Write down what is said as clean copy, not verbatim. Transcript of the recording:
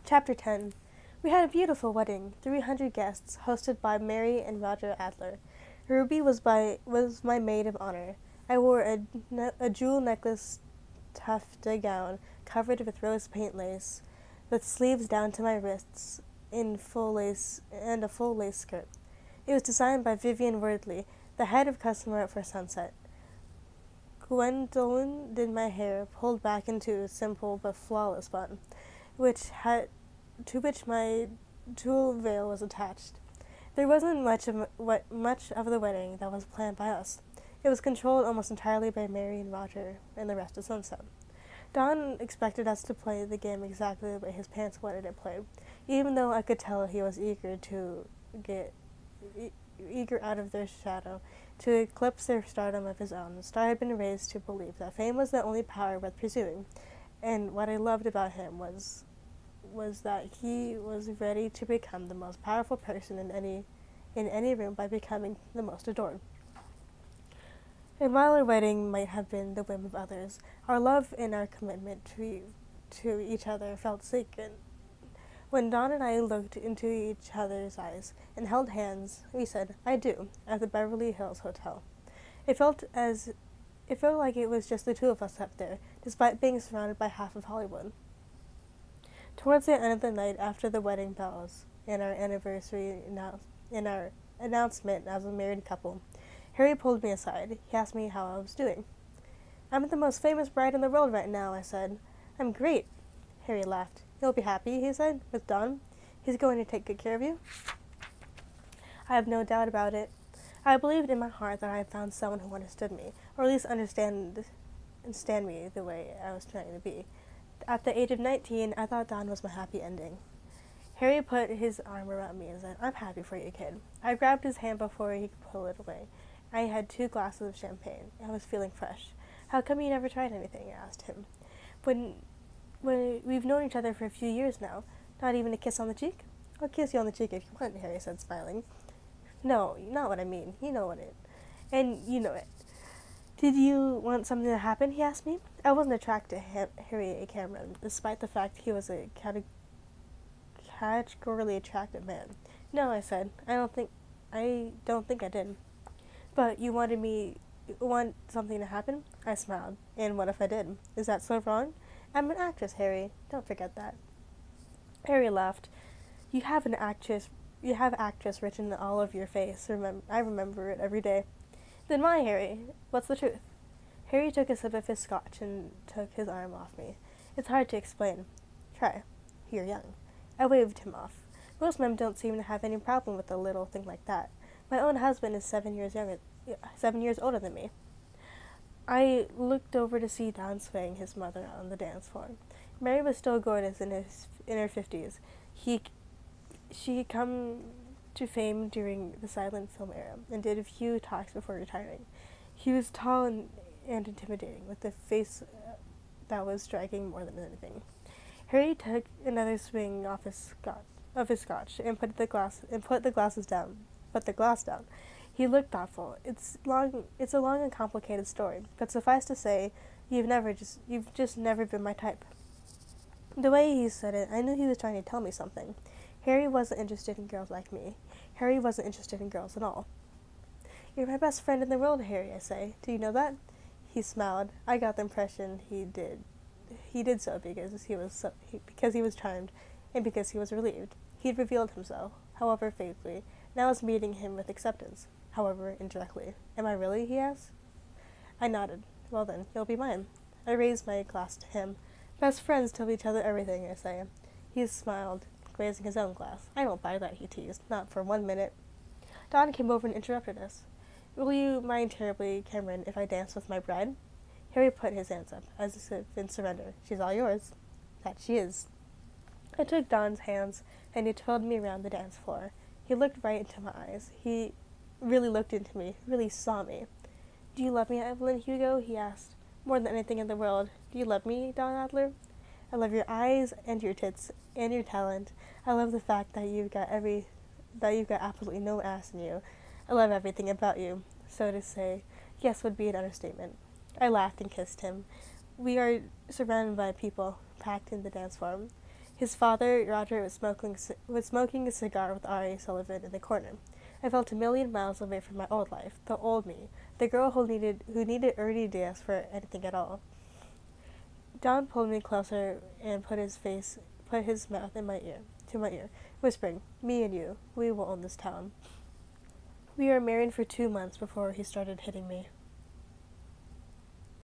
Chapter 10. We had a beautiful wedding, 300 guests, hosted by Mary and Roger Adler. Ruby was my maid of honor. I wore a jewel necklace taffeta gown covered with rose paint lace, with sleeves down to my wrists, in full lace and a full lace skirt. It was designed by Vivian Wordley, the head of customer for Sunset. Gwendolyn did my hair, pulled back into a simple but flawless bun, to which my jewel veil was attached. There wasn't much of the wedding that was planned by us. It was controlled almost entirely by Mary and Roger and the rest of Sunset. Don expected us to play the game exactly the way his parents wanted it played, even though I could tell he was eager out of their shadow, to eclipse their stardom of his own. Star had been raised to believe that fame was the only power worth pursuing, and what I loved about him was that he was ready to become the most powerful person in any room by becoming the most adored. And while our wedding might have been the whim of others, our love and our commitment to each other felt sacred. When Dawn and I looked into each other's eyes and held hands, we said, "I do," at the Beverly Hills Hotel. It felt like it was just the two of us up there, despite being surrounded by half of Hollywood. Towards the end of the night, after the wedding bells and our announcement as a married couple, Harry pulled me aside. He asked me how I was doing. "I'm the most famous bride in the world right now," I said. "I'm great." Harry laughed. "You'll be happy," he said, "with Don. He's going to take good care of you." I have no doubt about it. I believed in my heart that I had found someone who understood me, or at least understand me the way I was trying to be. At the age of 19, I thought Don was my happy ending. Harry put his arm around me and said, "I'm happy for you, kid." I grabbed his hand before he could pull it away. I had 2 glasses of champagne. I was feeling fresh. "How come you never tried anything?" I asked him. When we've known each other for a few years now, not even a kiss on the cheek?" "I'll kiss you on the cheek if you want," Harry said, smiling. "No, not what I mean. You know what it. And you know it." "Did you want something to happen?" he asked me. I wasn't attracted to Harry Cameron, despite the fact he was a categorically attractive man. "No," I said. I don't think I did." "But you want something to happen?" I smiled. "And what if I did? Is that so wrong? I'm an actress, Harry. Don't forget that." Harry laughed. You have actress written all over your face. I remember it every day." "Then why, Harry? What's the truth?" Harry took a sip of his scotch and took his arm off me. "It's hard to explain. Try. You're young." I waved him off. Most men don't seem to have any problem with a little thing like that. My own husband is 7 years older than me. I looked over to see Don swaying his mother on the dance floor. Mary was still gorgeous in her 50s. She had come to fame during the silent film era and did a few talks before retiring. He was tall and intimidating, with a face that was striking more than anything. Harry took another swing of his scotch and put the glass down. He looked thoughtful. It's a long and complicated story, but suffice to say, you've just never been my type." The way he said it, I knew he was trying to tell me something. Harry wasn't interested in girls like me. Harry wasn't interested in girls at all. "You're my best friend in the world, Harry," I say. "Do you know that?" He smiled. I got the impression he did so because he was charmed, and because he was relieved. He'd revealed himself, however vaguely, and I was meeting him with acceptance, however indirectly. "Am I really?" he asked. I nodded. "Well then, you'll be mine." I raised my glass to him. "Best friends tell each other everything," I say. He smiled, raising his own glass. "I don't buy that," he teased. "Not for 1 minute." Don came over and interrupted us. "Will you mind terribly, Cameron, if I dance with my bride?" Harry put his hands up, as if in surrender. "She's all yours." "That she is." I took Don's hands, and he twirled me around the dance floor. He looked right into my eyes. He really looked into me, really saw me. "Do you love me, Evelyn, Hugo?" he asked. "More than anything in the world. Do you love me, Don Adler?" "I love your eyes, and your tits, and your talent. I love the fact that you've got absolutely no ass in you. I love everything about you." So to say yes would be an understatement. I laughed and kissed him. We are surrounded by people, packed in the dance floor. His father, Roger, was smoking a cigar with Ari Sullivan in the corner. I felt a million miles away from my old life, the old me, the girl who needed early days for anything at all. Don pulled me closer and put his mouth to my ear, whispering, "Me and you, we will own this town." We were married for 2 months before he started hitting me.